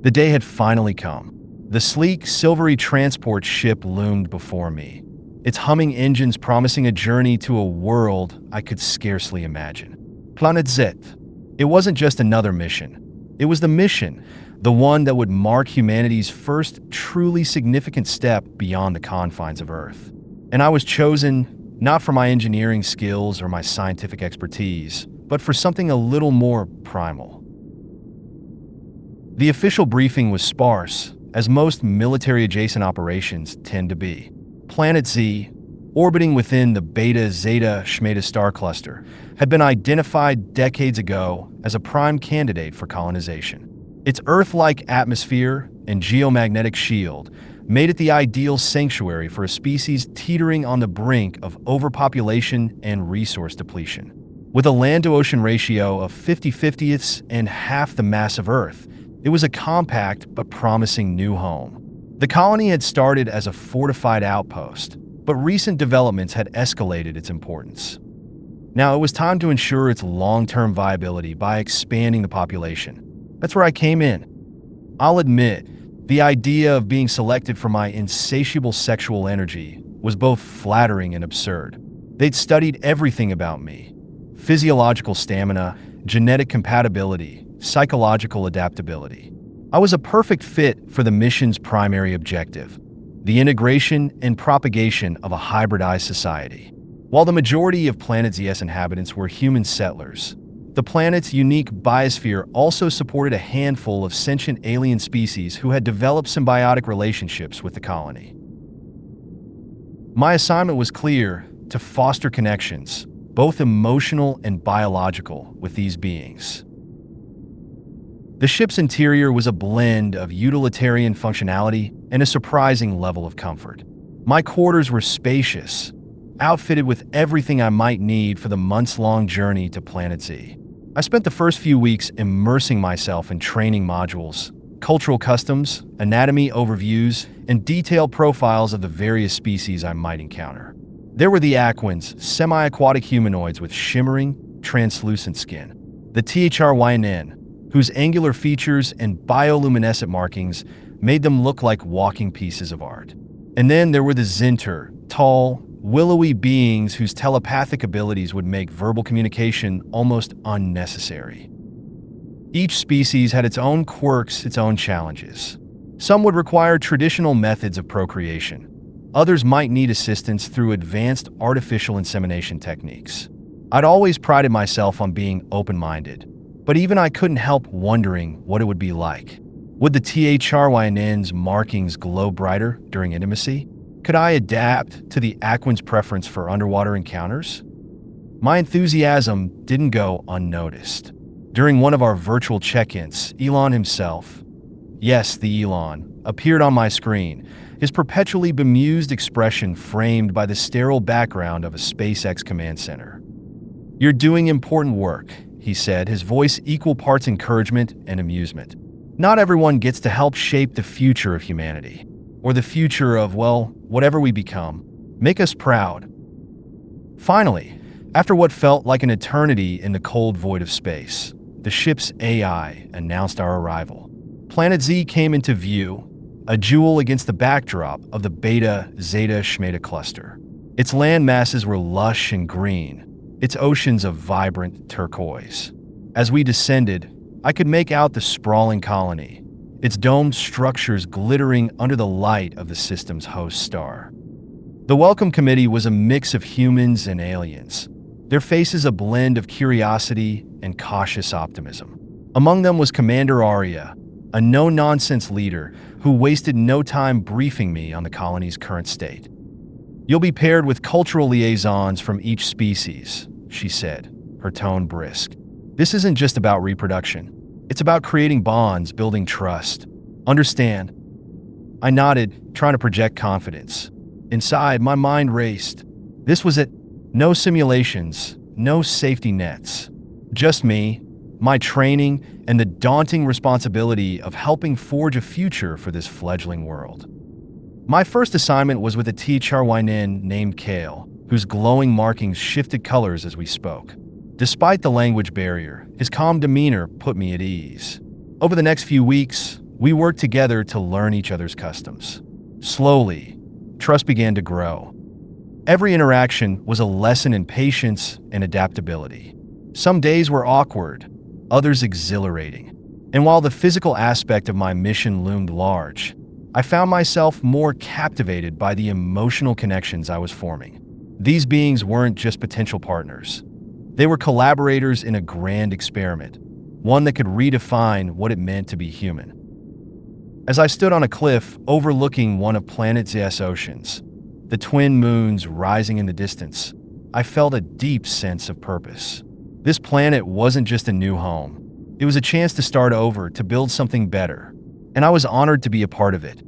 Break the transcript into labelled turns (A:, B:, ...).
A: The day had finally come. The sleek, silvery transport ship loomed before me, its humming engines promising a journey to a world I could scarcely imagine. Planet Z. It wasn't just another mission. It was the mission, the one that would mark humanity's first truly significant step beyond the confines of Earth. And I was chosen not for my engineering skills or my scientific expertise, but for something a little more primal. The official briefing was sparse, as most military-adjacent operations tend to be. Planet Z, orbiting within the Beta-Zeta Shmeta star cluster, had been identified decades ago as a prime candidate for colonization. Its Earth-like atmosphere and geomagnetic shield made it the ideal sanctuary for a species teetering on the brink of overpopulation and resource depletion. With a land-to-ocean ratio of 50/50ths and half the mass of Earth, it was a compact but promising new home. The colony had started as a fortified outpost, but recent developments had escalated its importance. Now it was time to ensure its long-term viability by expanding the population. That's where I came in. I'll admit, the idea of being selected for my insatiable sexual energy was both flattering and absurd. They'd studied everything about me: physiological stamina, genetic compatibility, psychological adaptability. I was a perfect fit for the mission's primary objective: the integration and propagation of a hybridized society. While the majority of Planet Z's inhabitants were human settlers, the planet's unique biosphere also supported a handful of sentient alien species who had developed symbiotic relationships with the colony. My assignment was clear: to foster connections, both emotional and biological, with these beings. The ship's interior was a blend of utilitarian functionality and a surprising level of comfort. My quarters were spacious, outfitted with everything I might need for the months-long journey to Planet Z. I spent the first few weeks immersing myself in training modules, cultural customs, anatomy overviews, and detailed profiles of the various species I might encounter. There were the Aquans, semi-aquatic humanoids with shimmering, translucent skin. The THRYNN, whose angular features and bioluminescent markings made them look like walking pieces of art. And then there were the Zinter, tall, willowy beings whose telepathic abilities would make verbal communication almost unnecessary. Each species had its own quirks, its own challenges. Some would require traditional methods of procreation. Others might need assistance through advanced artificial insemination techniques. I'd always prided myself on being open-minded, but even I couldn't help wondering what it would be like. Would the THRYNN's markings glow brighter during intimacy? Could I adapt to the Aquan's preference for underwater encounters? My enthusiasm didn't go unnoticed. During one of our virtual check-ins, Elon himself, yes, the Elon, appeared on my screen, his perpetually bemused expression framed by the sterile background of a SpaceX command center. "You're doing important work," he said, his voice equal parts encouragement and amusement. "Not everyone gets to help shape the future of humanity, or the future of, well, whatever we become. Make us proud." Finally, after what felt like an eternity in the cold void of space, the ship's AI announced our arrival. Planet Z came into view, a jewel against the backdrop of the Beta-Zeta Shmeta cluster. Its land masses were lush and green, its oceans of vibrant turquoise. As we descended, I could make out the sprawling colony, its domed structures glittering under the light of the system's host star. The welcome committee was a mix of humans and aliens, their faces a blend of curiosity and cautious optimism. Among them was Commander Arya, a no-nonsense leader who wasted no time briefing me on the colony's current state. "You'll be paired with cultural liaisons from each species," she said, her tone brisk. "This isn't just about reproduction. It's about creating bonds, building trust. Understand?" I nodded, trying to project confidence. Inside, my mind raced. This was it. No simulations, no safety nets. Just me, my training, and the daunting responsibility of helping forge a future for this fledgling world. My first assignment was with a THRYNN named Kale, whose glowing markings shifted colors as we spoke. Despite the language barrier, his calm demeanor put me at ease. Over the next few weeks, We worked together to learn each other's customs. Slowly, trust began to grow. Every interaction was a lesson in patience and adaptability. Some days were awkward, others exhilarating. And while the physical aspect of my mission loomed large, I found myself more captivated by the emotional connections I was forming. These beings weren't just potential partners. They were collaborators in a grand experiment, one that could redefine what it meant to be human. As I stood on a cliff overlooking one of Planet Z's oceans, the twin moons rising in the distance, I felt a deep sense of purpose. This planet wasn't just a new home. It was a chance to start over, to build something better, and I was honored to be a part of it.